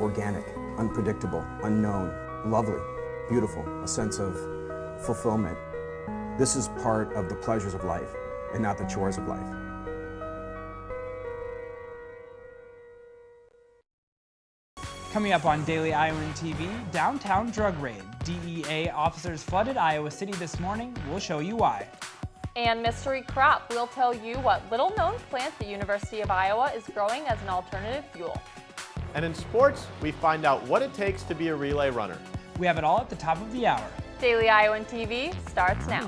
organic, unpredictable, unknown, lovely, beautiful, a sense of fulfillment. This is part of the pleasures of life and not the chores of life. Coming up on Daily Iowan TV, downtown drug raid. DEA officers flooded Iowa City this morning. We'll show you why. And Mystery Crop, we'll tell you what little-known plant the University of Iowa is growing as an alternative fuel. And in sports, we find out what it takes to be a relay runner. We have it all at the top of the hour. Daily Iowan TV starts now.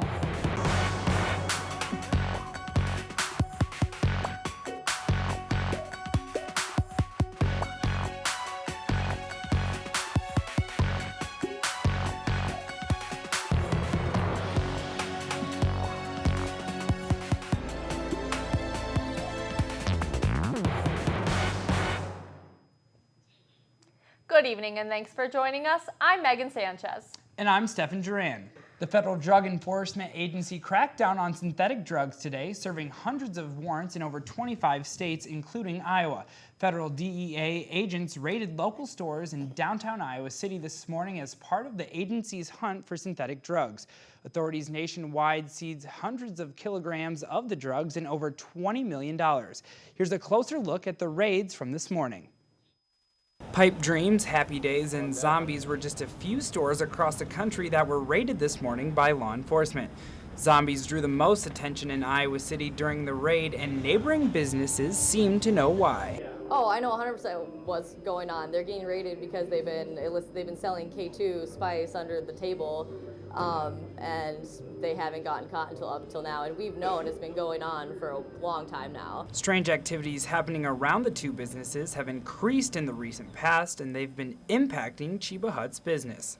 Good evening and thanks for joining us. I'm Megan Sanchez. And I'm Stephen Duran. The Federal Drug Enforcement Agency cracked down on synthetic drugs today, serving hundreds of warrants in over 25 states, including Iowa. Federal DEA agents raided local stores in downtown Iowa City this morning as part of the agency's hunt for synthetic drugs. Authorities nationwide seized hundreds of kilograms of the drugs and over $20 million. Here's a closer look at the raids from this morning. Pipe Dreams, Happy Days, and Zombies were just a few stores across the country that were raided this morning by law enforcement. Zombies drew the most attention in Iowa City during the raid, and neighboring businesses seemed to know why. Oh, I know 100% what's going on. They're getting raided because they've been selling K2 spice under the table, and they haven't gotten caught up until now. And we've known it's been going on for a long time now. Strange activities happening around the two businesses have increased in the recent past, and they've been impacting Chiba Hut's business.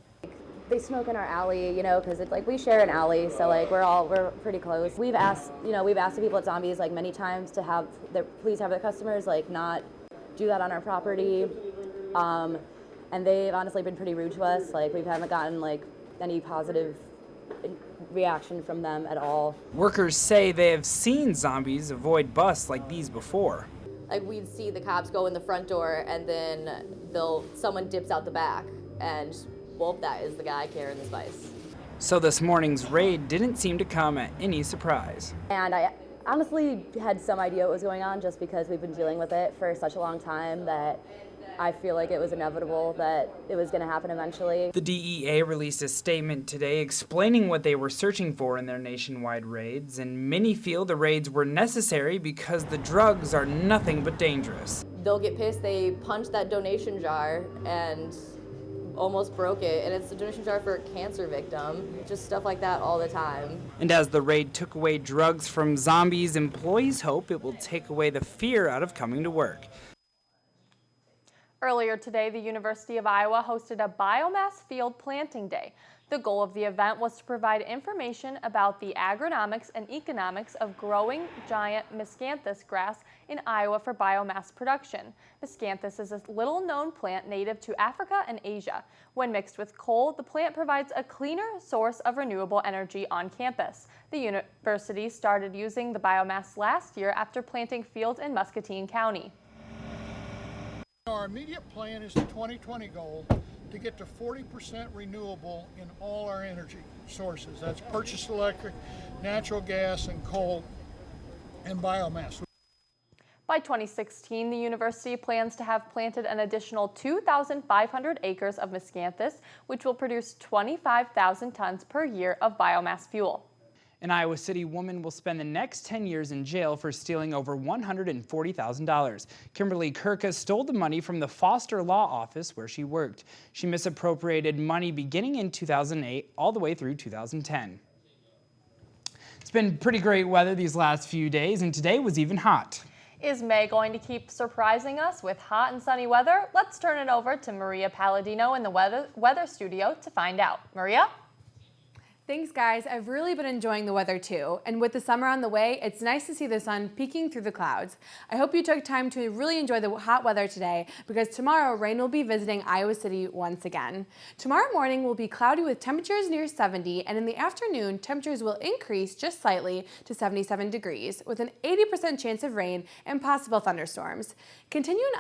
They smoke in our alley, you know, because it's like we share an alley, so like we're pretty close. We've asked the people at Zombies like many times to please have their customers like not do that on our property, and they've honestly been pretty rude to us. Like we haven't gotten like any positive reaction from them at all. Workers say they have seen Zombies avoid busts like these before. Like we'd see the cops go in the front door, and then someone dips out the back, and well, that is the guy carrying the spice. So this morning's raid didn't seem to come at any surprise. And I honestly had some idea what was going on just because we've been dealing with it for such a long time that I feel like it was inevitable that it was going to happen eventually. The DEA released a statement today explaining what they were searching for in their nationwide raids, and many feel the raids were necessary because the drugs are nothing but dangerous. They'll get pissed, they punch that donation jar and almost broke it, and it's a donation jar for a cancer victim. Just stuff like that all the time. And as the raid took away drugs from Zombies, employees hope it will take away the fear out of coming to work. Earlier today, the University of Iowa hosted a biomass field planting day. The goal of the event was to provide information about the agronomics and economics of growing giant miscanthus grass in Iowa for biomass production. Miscanthus is a little-known plant native to Africa and Asia. When mixed with coal, the plant provides a cleaner source of renewable energy on campus. The university started using the biomass last year after planting fields in Muscatine County. Our immediate plan is the 2020 goal to get to 40% renewable in all our energy sources. That's purchased electric, natural gas, and coal, and biomass. By 2016, the university plans to have planted an additional 2,500 acres of miscanthus, which will produce 25,000 tons per year of biomass fuel. An Iowa City woman will spend the next 10 years in jail for stealing over $140,000. Kimberly Kirka stole the money from the Foster Law Office where she worked. She misappropriated money beginning in 2008 all the way through 2010. It's been pretty great weather these last few days, and today was even hot. Is May going to keep surprising us with hot and sunny weather? Let's turn it over to Maria Palladino in the weather studio to find out. Maria? Thanks, guys. I've really been enjoying the weather too. And with the summer on the way, it's nice to see the sun peeking through the clouds. I hope you took time to really enjoy the hot weather today because tomorrow rain will be visiting Iowa City once again. Tomorrow morning will be cloudy with temperatures near 70, and in the afternoon, temperatures will increase just slightly to 77 degrees with an 80% chance of rain and possible thunderstorms. Continuing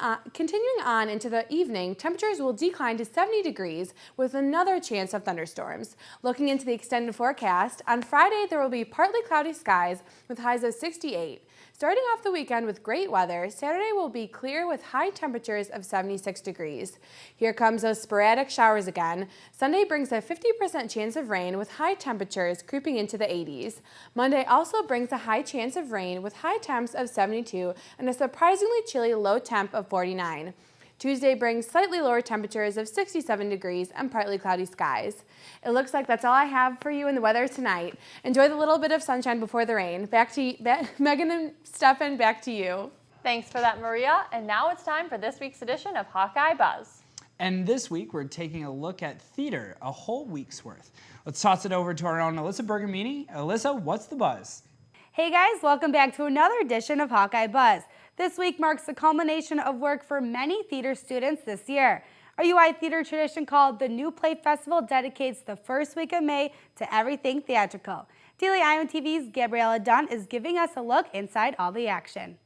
on into the evening, temperatures will decline to 70 degrees with another chance of thunderstorms. Looking into the extended forecast, on Friday there will be partly cloudy skies with highs of 68. Starting off the weekend with great weather, Saturday will be clear with high temperatures of 76 degrees. Here comes those sporadic showers again. Sunday brings a 50% chance of rain with high temperatures creeping into the 80s. Monday also brings a high chance of rain with high temps of 72 and a surprisingly chilly low temp of 49. Tuesday brings slightly lower temperatures of 67 degrees and partly cloudy skies. It looks like that's all I have for you in the weather tonight. Enjoy the little bit of sunshine before the rain. Back to Megan and Stefan, back to you. Thanks for that, Maria. And now it's time for this week's edition of Hawkeye Buzz. And this week, we're taking a look at theater, a whole week's worth. Let's toss it over to our own Alyssa Bergamini. Alyssa, what's the buzz? Hey guys, welcome back to another edition of Hawkeye Buzz. This week marks the culmination of work for many theater students this year. Our UI theater tradition called the New Play Festival dedicates the first week of May to everything theatrical. Daily Iowan TV's Gabriella Dunn is giving us a look inside all the action.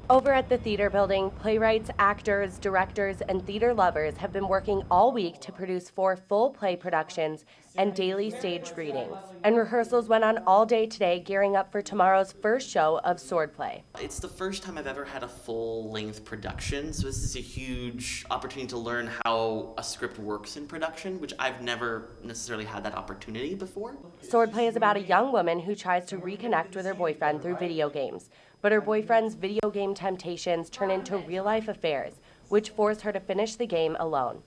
Over at the theater building, playwrights, actors, directors, and theater lovers have been working all week to produce 4 full play productions and daily staged readings. And rehearsals went on all day today, gearing up for tomorrow's first show of Swordplay. It's the first time I've ever had a full-length production, so this is a huge opportunity to learn how a script works in production, which I've never necessarily had that opportunity before. Swordplay is about a young woman who tries to reconnect with her boyfriend through video games. But her boyfriend's video game temptations turn into real-life affairs, which force her to finish the game alone.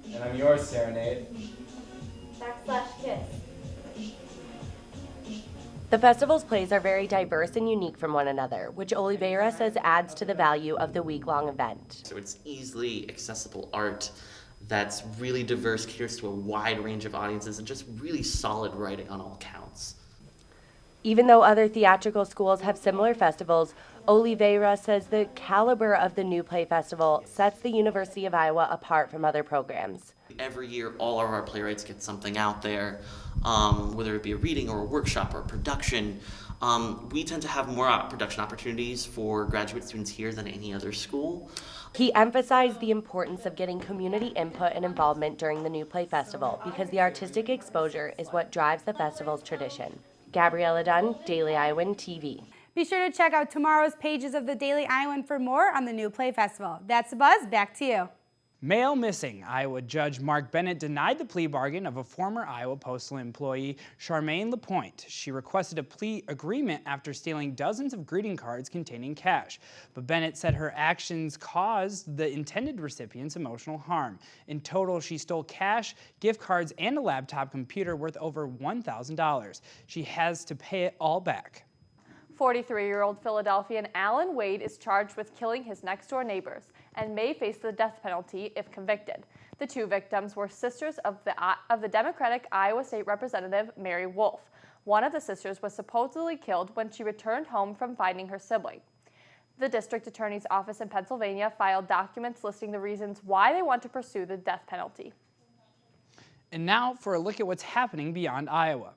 And I'm yours, Serenade. /kiss. The festival's plays are very diverse and unique from one another, which Oliveira says adds to the value of the week-long event. So it's easily accessible art that's really diverse, caters to a wide range of audiences, and just really solid writing on all counts. Even though other theatrical schools have similar festivals, Oliveira says the caliber of the New Play Festival sets the University of Iowa apart from other programs. Every year, all of our playwrights get something out there, whether it be a reading or a workshop or a production. We tend to have more production opportunities for graduate students here than any other school. He emphasized the importance of getting community input and involvement during the New Play Festival because the artistic exposure is what drives the festival's tradition. Gabriella Dunn, Daily Iowan TV. Be sure to check out tomorrow's pages of the Daily Iowan for more on the New Play Festival. That's the buzz. Back to you. Male missing. Iowa Judge Mark Bennett denied the plea bargain of a former Iowa Postal employee, Charmaine LaPointe. She requested a plea agreement after stealing dozens of greeting cards containing cash. But Bennett said her actions caused the intended recipients emotional harm. In total, she stole cash, gift cards, and a laptop computer worth over $1,000. She has to pay it all back. 43-year-old Philadelphian Alan Wade is charged with killing his next-door neighbors and may face the death penalty if convicted. The 2 victims were sisters of the Democratic Iowa State Representative Mary Wolfe. One of the sisters was supposedly killed when she returned home from finding her sibling. The district attorney's office in Pennsylvania filed documents listing the reasons why they want to pursue the death penalty. And now for a look at what's happening beyond Iowa.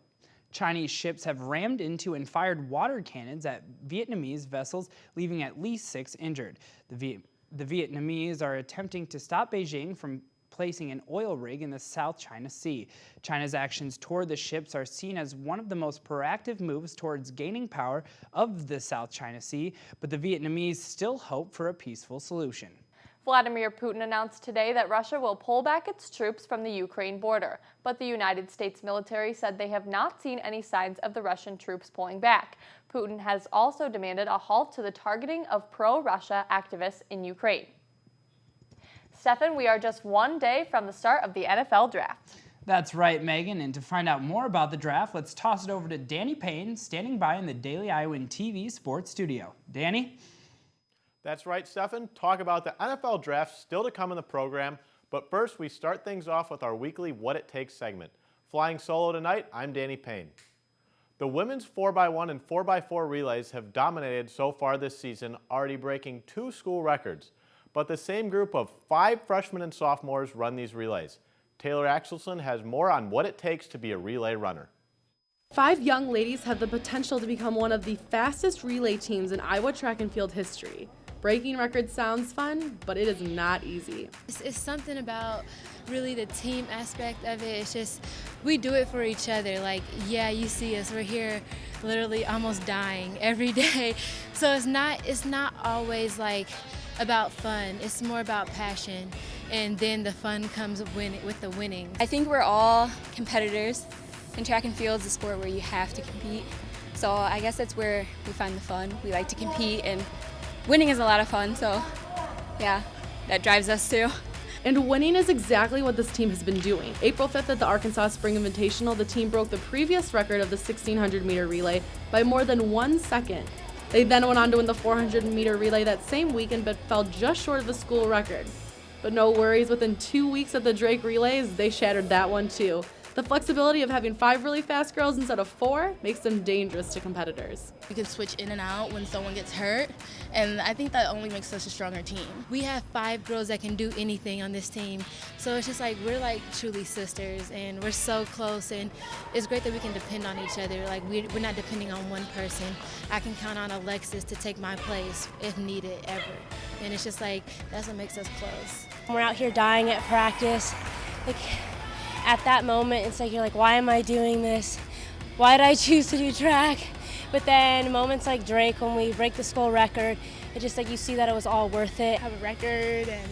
Chinese ships have rammed into and fired water cannons at Vietnamese vessels, leaving at least 6 injured. The Vietnamese are attempting to stop Beijing from placing an oil rig in the South China Sea. China's actions toward the ships are seen as one of the most proactive moves towards gaining power of the South China Sea, but the Vietnamese still hope for a peaceful solution. Vladimir Putin announced today that Russia will pull back its troops from the Ukraine border, but the United States military said they have not seen any signs of the Russian troops pulling back. Putin has also demanded a halt to the targeting of pro-Russia activists in Ukraine. Stefan, we are just one day from the start of the NFL draft. That's right, Megan, and to find out more about the draft, let's toss it over to Danny Payne, standing by in the Daily Iowan TV Sports Studio. Danny? That's right, Stefan. Talk about the NFL draft still to come in the program, but first we start things off with our weekly What It Takes segment. Flying solo tonight, I'm Danny Payne. The women's 4x1 and 4x4 relays have dominated so far this season, already breaking 2 school records. But the same group of 5 freshmen and sophomores run these relays. Taylor Axelson has more on what it takes to be a relay runner. 5 young ladies have the potential to become one of the fastest relay teams in Iowa track and field history. Breaking records sounds fun, but it is not easy. It's something about really the team aspect of it. It's just, we do it for each other. Like, yeah, you see us, we're here literally almost dying every day. So it's not always like about fun. It's more about passion. And then the fun comes with the winning. I think we're all competitors, and track and field is a sport where you have to compete. So I guess that's where we find the fun. We like to compete, and winning is a lot of fun, so yeah, that drives us too. And winning is exactly what this team has been doing. April 5th at the Arkansas Spring Invitational, the team broke the previous record of the 1600-meter relay by more than 1 second. They then went on to win the 400-meter relay that same weekend, but fell just short of the school record. But no worries, within 2 weeks at the Drake Relays, they shattered that one too. The flexibility of having 5 really fast girls instead of 4 makes them dangerous to competitors. We can switch in and out when someone gets hurt, and I think that only makes us a stronger team. We have 5 girls that can do anything on this team, so it's just like we're like truly sisters, and we're so close, and it's great that we can depend on each other. Like we're not depending on one person. I can count on Alexis to take my place if needed ever, and it's just like that's what makes us close. We're out here dying at practice. Like, at that moment, it's like you're like, why am I doing this? Why did I choose to do track? But then moments like Drake, when we break the school record, it's just like you see that it was all worth it. Have a record and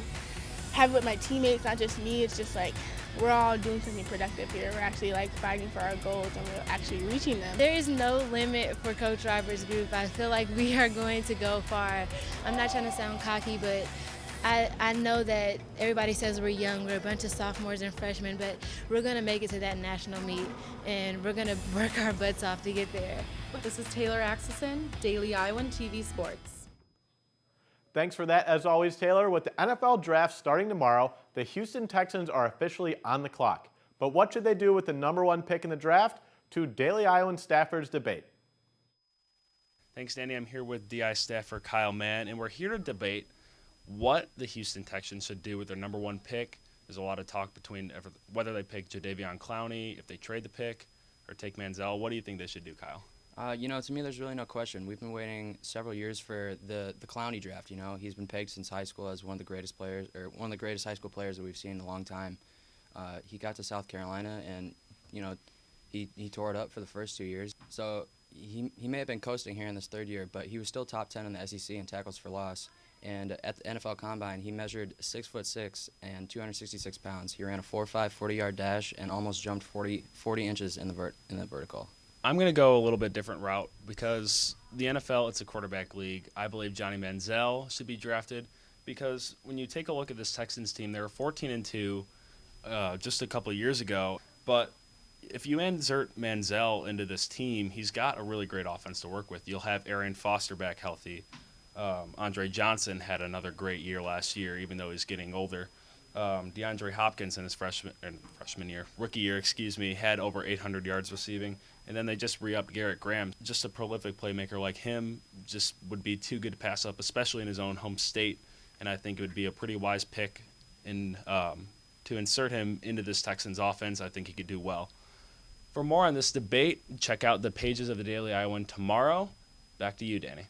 have it with my teammates, not just me. It's just like we're all doing something productive here. We're actually like fighting for our goals and we're actually reaching them. There is no limit for Coach Roberts' group. I feel like we are going to go far. I'm not trying to sound cocky, but I know that everybody says we're young, we're a bunch of sophomores and freshmen, but we're going to make it to that national meet, and we're going to work our butts off to get there. This is Taylor Axelson, Daily Iowan TV Sports. Thanks for that, as always, Taylor. With the NFL draft starting tomorrow, the Houston Texans are officially on the clock. But what should they do with the #1 pick in the draft? 2 Daily Iowan staffers debate. Thanks, Danny. I'm here with DI staffer Kyle Mann, and we're here to debate what the Houston Texans should do with their #1 pick. There's a lot of talk between whether they pick Jadeveon Clowney, if they trade the pick, or take Manziel. What do you think they should do, Kyle? To me, there's really no question. We've been waiting several years for the Clowney draft. He's been pegged since high school as one of the greatest players, or one of the greatest high school players that we've seen in a long time. He got to South Carolina, and he tore it up for the first 2 years. So he may have been coasting here in this 3rd year, but he was still top 10 in the SEC in tackles for loss. And at the NFL Combine, he measured 6'6" and 266 pounds. He ran a 4.5 40-yard dash and almost jumped 40 inches in the vertical. I'm going to go a little bit different route because the NFL, it's a quarterback league. I believe Johnny Manziel should be drafted because when you take a look at this Texans team, they were 14-2 just a couple of years ago. But if you insert Manziel into this team, he's got a really great offense to work with. You'll have Arian Foster back healthy. Andre Johnson had another great year last year, even though he's getting older. DeAndre Hopkins in his rookie year, had over 800 yards receiving. And then they just re-upped Garrett Graham. Just a prolific playmaker like him just would be too good to pass up, especially in his own home state. And I think it would be a pretty wise pick to insert him into this Texans offense. I think he could do well. For more on this debate, check out the pages of the Daily Iowan tomorrow. Back to you, Danny.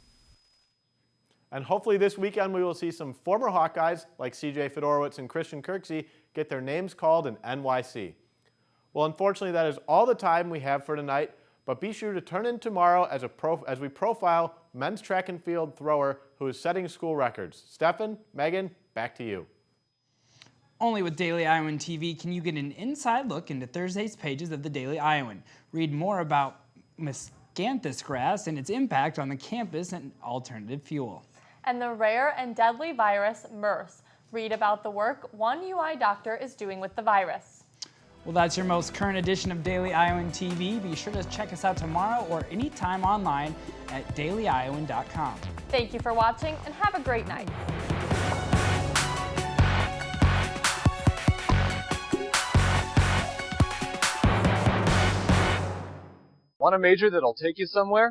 And hopefully this weekend we will see some former Hawkeyes like CJ Fedorowicz and Christian Kirksey get their names called in NYC. Well, unfortunately, that is all the time we have for tonight, but be sure to turn in tomorrow as we profile men's track and field thrower who is setting school records. Stefan, Megan, back to you. Only with Daily Iowan TV can you get an inside look into Thursday's pages of the Daily Iowan. Read more about miscanthus grass and its impact on the campus and alternative fuel. And the rare and deadly virus, MERS. Read about the work one UI doctor is doing with the virus. Well, that's your most current edition of Daily Iowan TV. Be sure to check us out tomorrow or anytime online at dailyiowan.com. Thank you for watching and have a great night. Want a major that'll take you somewhere?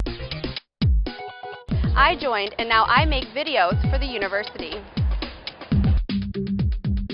I joined and now I make videos for the university.